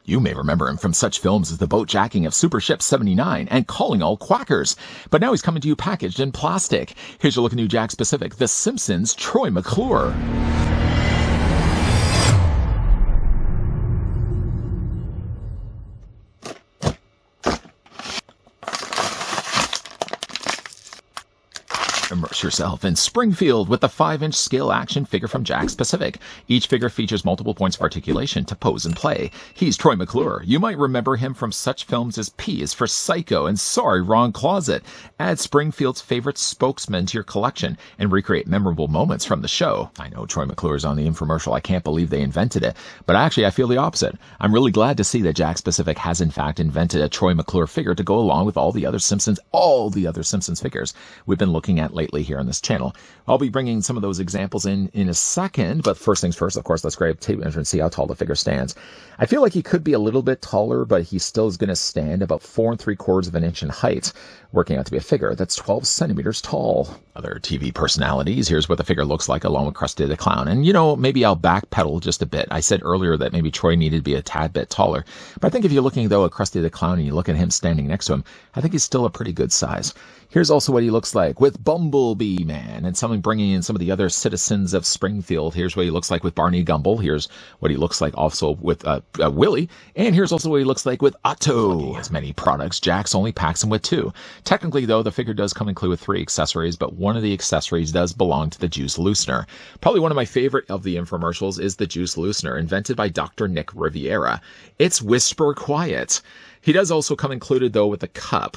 You may remember him from such films as the boat jacking of Super Ship 79 and Calling All Quackers. But now he's coming to you packaged in plastic. Here's your look at new Jakks Pacific, The Simpsons, Troy McClure. Immerse yourself in Springfield with the 5-inch scale action figure from Jakks Pacific. Each figure features multiple points of articulation to pose and play. He's Troy McClure. You might remember him from such films as P is for Psycho and Sorry, Wrong Closet. Add Springfield's favorite spokesman to your collection and recreate memorable moments from the show. I know Troy McClure is on the infomercial. I can't believe they invented it. But actually, I feel the opposite. I'm really glad to see that Jakks Pacific has in fact invented a Troy McClure figure to go along with all the other Simpsons figures we've been looking at lately here on this channel. I'll be bringing some of those examples in a second, but first things first, of course, let's grab tape measure and see how tall the figure stands. I feel like he could be a little bit taller, but he still is going to stand about 4 3/4 of an inch in height, working out to be a figure that's 12 centimeters tall. Other TV personalities, here's what the figure looks like along with Krusty the Clown. And, maybe I'll backpedal just a bit. I said earlier that maybe Troy needed to be a tad bit taller, but I think if you're looking, though, at Krusty the Clown and you look at him standing next to him, I think he's still a pretty good size. Here's also what he looks like with Bumblebee Man and something bringing in some of the other citizens of Springfield. Here's what he looks like with Barney Gumble. Here's what he looks like also with Willie. And here's also what he looks like with Otto. As many products, Jakks only packs him with 2. Technically, though, the figure does come included with 3 accessories, but one of the accessories does belong to the juice loosener. Probably one of my favorite of the infomercials is the juice loosener, invented by Dr. Nick Riviera. It's whisper quiet. He does also come included, though, with a cup.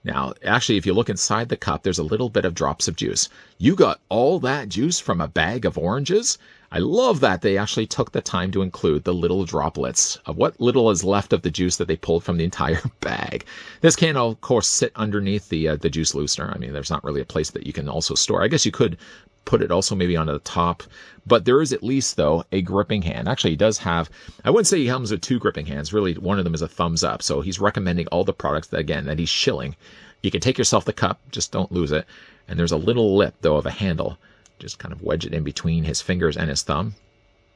Now, actually, if you look inside the cup, there's a little bit of drops of juice. You got all that juice from a bag of oranges? I love that they actually took the time to include the little droplets of what little is left of the juice that they pulled from the entire bag. This can, of course, sit underneath the juice loosener. I mean, there's not really a place that you can also store. I guess you could put it also maybe onto the top, but there is at least, though, a gripping hand. Actually, he does have, I wouldn't say he comes with 2 gripping hands. Really, one of them is a thumbs up. So he's recommending all the products that he's shilling. You can take yourself the cup, just don't lose it. And there's a little lip, though, of a handle. Just kind of wedge it in between his fingers and his thumb.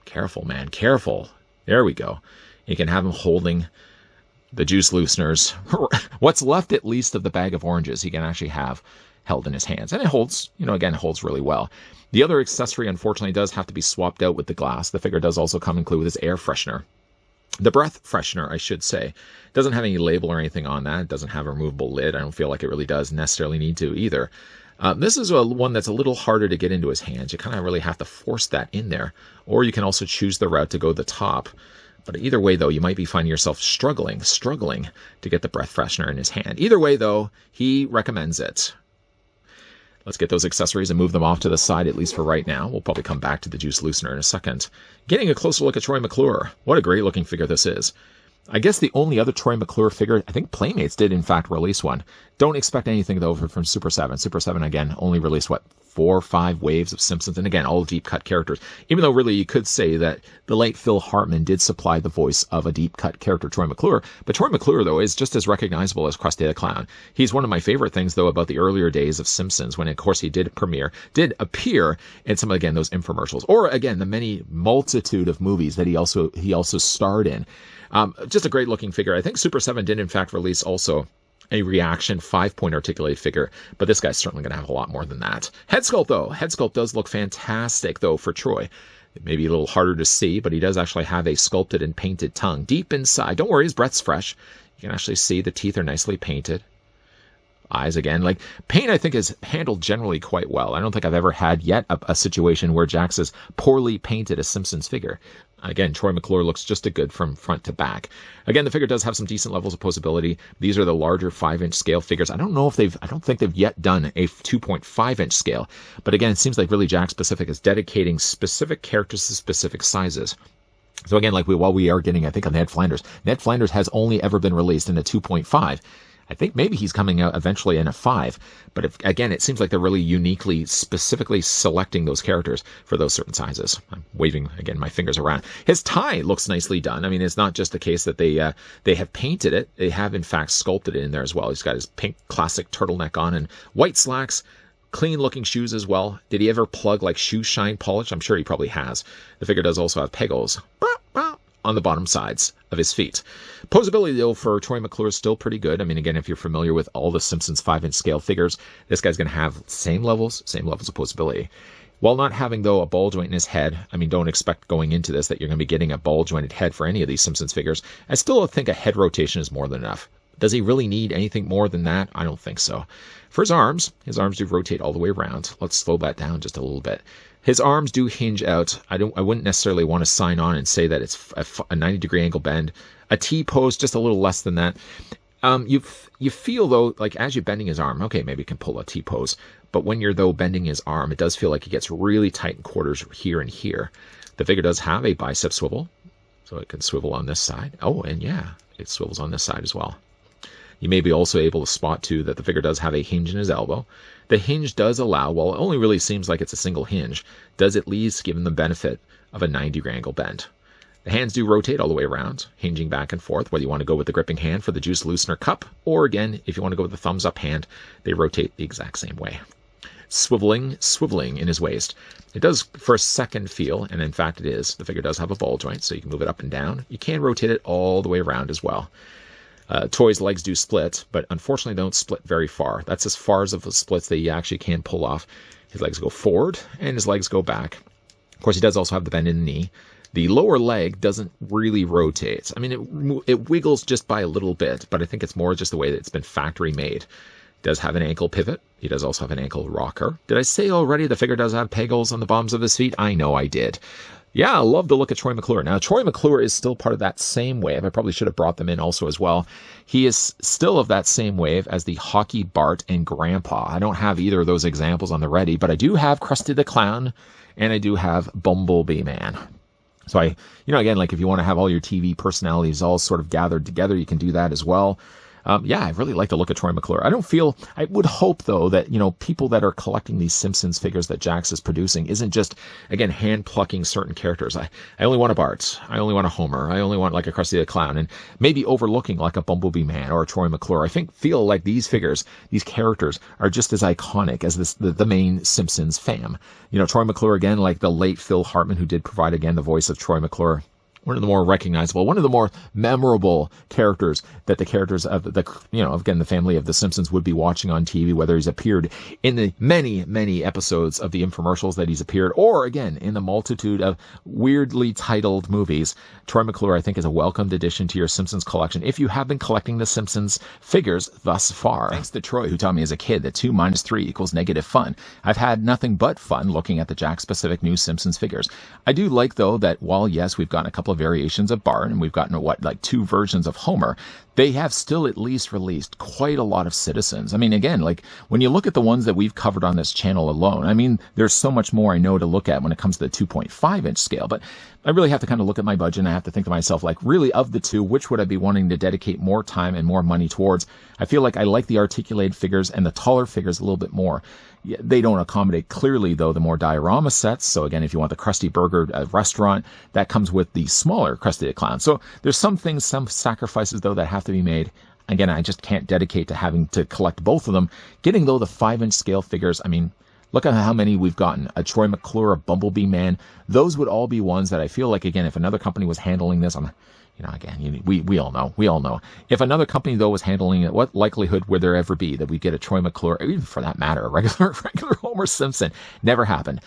Careful, man, careful. There we go. You can have him holding the juice looseners. What's left, at least, of the bag of oranges, he can actually have held in his hands. And it holds, again, holds really well. The other accessory, unfortunately, does have to be swapped out with the glass. The figure does also come included with his air freshener. The breath freshener, I should say, doesn't have any label or anything on that. It doesn't have a removable lid. I don't feel like it really does necessarily need to either. This is one that's a little harder to get into his hands. You kind of really have to force that in there. Or you can also choose the route to go to the top. But either way, though, you might be finding yourself struggling to get the breath freshener in his hand. Either way, though, he recommends it. Let's get those accessories and move them off to the side, at least for right now. We'll probably come back to the juice loosener in a second. Getting a closer look at Troy McClure. What a great looking figure this is. I guess the only other Troy McClure figure, I think Playmates did in fact release one. Don't expect anything, though, from Super 7. Super 7, again, only released, 4 or 5 waves of Simpsons, and again, all deep cut characters. Even though really you could say that the late Phil Hartman did supply the voice of a deep cut character, Troy McClure, but Troy McClure, though, is just as recognizable as Krusty the Clown. He's one of my favorite things, though, about the earlier days of Simpsons, when, of course, he did appear in some, again, those infomercials, or, again, the many multitude of movies that he also starred in. Just a great looking figure. I think Super 7 did, in fact, release also a reaction 5-point articulated figure, but this guy's certainly going to have a lot more than that. Head sculpt, though. Head sculpt does look fantastic, though, for Troy. It may be a little harder to see, but he does actually have a sculpted and painted tongue deep inside. Don't worry, his breath's fresh. You can actually see the teeth are nicely painted. Eyes, again, like paint, I think, is handled generally quite well. I don't think I've ever had yet a situation where Jakks has poorly painted a Simpsons figure. Again, Troy McClure looks just as good from front to back. Again, the figure does have some decent levels of posability. These are the larger 5-inch scale figures. I don't think they've yet done a 2.5-inch scale. But again, it seems like really Jakks Pacific is dedicating specific characters to specific sizes. So again, while we are getting, I think, on Ned Flanders. Ned Flanders has only ever been released in a 2.5. I think maybe he's coming out eventually in a 5. But again, it seems like they're really uniquely, specifically selecting those characters for those certain sizes. I'm waving, again, my fingers around. His tie looks nicely done. I mean, it's not just the case that they have painted it. They have, in fact, sculpted it in there as well. He's got his pink classic turtleneck on and white slacks. Clean-looking shoes as well. Did he ever plug, shoe shine polish? I'm sure he probably has. The figure does also have pegos on the bottom sides of his feet. Posability, though, for Troy McClure is still pretty good. I mean, again, if you're familiar with all the Simpsons 5-inch scale figures, this guy's going to have same levels of posability. While not having, though, a ball joint in his head, I mean, don't expect going into this that you're going to be getting a ball jointed head for any of these Simpsons figures. I still think a head rotation is more than enough. Does he really need anything more than that? I don't think so. For his arms do rotate all the way around. Let's slow that down just a little bit. His arms do hinge out. I wouldn't necessarily want to sign on and say that it's a 90-degree angle bend. A T-pose, just a little less than that. You feel, though, like as you're bending his arm, okay, maybe you can pull a T-pose. But when you're, though, bending his arm, it does feel like he gets really tight in quarters here and here. The figure does have a bicep swivel, so it can swivel on this side. Oh, and yeah, it swivels on this side as well. You may be also able to spot, too, that the figure does have a hinge in his elbow. The hinge does allow, while it only really seems like it's a single hinge, does at least give him the benefit of a 90-degree angle bend. The hands do rotate all the way around, hinging back and forth, whether you want to go with the gripping hand for the juice loosener cup, or again, if you want to go with the thumbs up hand, they rotate the exact same way. Swiveling in his waist. It does for a second feel, and in fact it is. The figure does have a ball joint, so you can move it up and down. You can rotate it all the way around as well. Toy's legs do split, but unfortunately don't split very far. That's as far as of the splits that he actually can pull off. His legs go forward, and his legs go back. Of course, he does also have the bend in the knee. The lower leg doesn't really rotate. I mean, it wiggles just by a little bit, but I think it's more just the way that it's been factory made. It does have an ankle pivot. He does also have an ankle rocker. Did I say already the figure does have peg holes on the bottoms of his feet? I know I did. Yeah, I love the look of Troy McClure. Now, Troy McClure is still part of that same wave. I probably should have brought them in also as well. He is still of that same wave as the Hockey Bart and Grandpa. I don't have either of those examples on the ready, but I do have Krusty the Clown, and I do have Bumblebee Man. So again, like if you want to have all your TV personalities all sort of gathered together, you can do that as well. Yeah, I really like the look of Troy McClure. I would hope, though, that, people that are collecting these Simpsons figures that Jakks is producing isn't just, again, hand-plucking certain characters. I only want a Bart. I only want a Homer. I only want, like, a Krusty the Clown. And maybe overlooking, like, a Bumblebee Man or a Troy McClure. I feel like these figures, these characters, are just as iconic as the main Simpsons fam. Troy McClure, again, like the late Phil Hartman, who did provide, again, the voice of Troy McClure. One of the more recognizable, one of the more memorable characters that the characters of the family of the Simpsons would be watching on TV, whether he's appeared in the many, many episodes of the infomercials that he's appeared, or again, in the multitude of weirdly titled movies. Troy McClure, I think, is a welcomed addition to your Simpsons collection if you have been collecting the Simpsons figures thus far. Thanks to Troy, who taught me as a kid that 2 minus 3 equals negative fun. I've had nothing but fun looking at the Jakks-specific new Simpsons figures. I do like, though, that while, yes, we've gotten a couple of variations of Bart, and we've gotten, 2 versions of Homer, they have still at least released quite a lot of Citizens. I mean, again, like when you look at the ones that we've covered on this channel alone, I mean, there's so much more I know to look at when it comes to the 2.5-inch scale, but I really have to kind of look at my budget, and I have to think to myself, like, really, of the two, which would I be wanting to dedicate more time and more money towards? I feel like I like the articulated figures and the taller figures a little bit more. They don't accommodate clearly, though, the more diorama sets. So again, if you want the Krusty Burger restaurant, that comes with the smaller Krusty the Clown. So there's some things, some sacrifices, though, that have to be made. Again, I just can't dedicate to having to collect both of them. Getting, though, the 5-inch scale figures, I mean, look at how many we've gotten. A Troy McClure, a Bumblebee Man. Those would all be ones that I feel like, again, if another company was handling this, we all know. If another company, though, was handling it, what likelihood would there ever be that we get a Troy McClure, or even for that matter, a regular Homer Simpson? Never happened.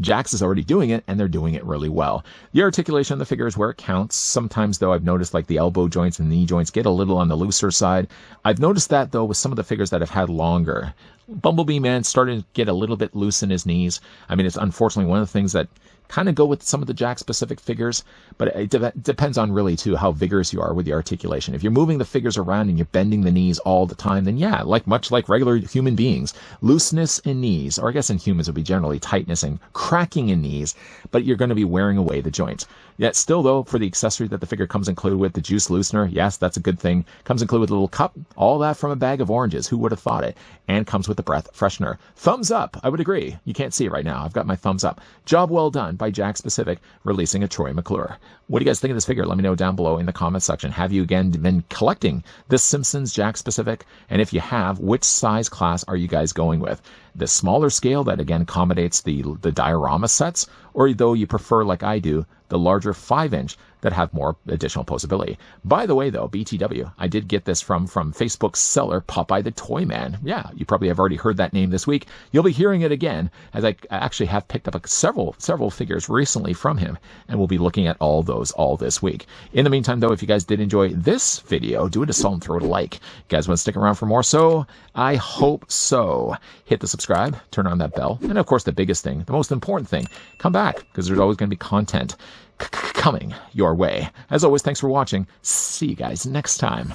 Jakks is already doing it, and they're doing it really well. The articulation of the figure is where it counts. Sometimes, though, I've noticed like the elbow joints and knee joints get a little on the looser side. I've noticed that, though, with some of the figures that have had longer. Bumblebee Man starting to get a little bit loose in his knees. I mean, it's unfortunately one of the things that kind of go with some of the Jakks-specific figures, but it depends on really, too, how vigorous you are with the articulation. If you're moving the figures around and you're bending the knees all the time, then yeah, much like regular human beings, looseness in knees, or I guess in humans would be generally tightness and cracking in knees, but you're going to be wearing away the joints. Yet still, though, for the accessory that the figure comes included with, the juice loosener, yes, that's a good thing. Comes included with a little cup, all that from a bag of oranges. Who would have thought it? And comes with the breath freshener. Thumbs up, I would agree. You can't see it right now. I've got my thumbs up. Job well done by Jakks Specific releasing a Troy McClure. What do you guys think of this figure? Let me know down below in the comments section. Have you again been collecting the Simpsons Jakks Specific? And if you have, which size class are you guys going with? the smaller scale that again accommodates the diorama sets, or though you prefer, like I do, the larger 5-inch that have more additional posability. By the way, though, BTW, I did get this from Facebook's seller, Popeye the Toy Man. Yeah, you probably have already heard that name this week. You'll be hearing it again, as I actually have picked up several figures recently from him, and we'll be looking at all those all this week. In the meantime, though, if you guys did enjoy this video, do it a solid and throw it a like. You guys want to stick around for more? So I hope so. Hit the subscribe, turn on that bell, and of course the biggest thing, the most important thing, come back, because there's always going to be content coming your way. As always, thanks for watching. See you guys next time.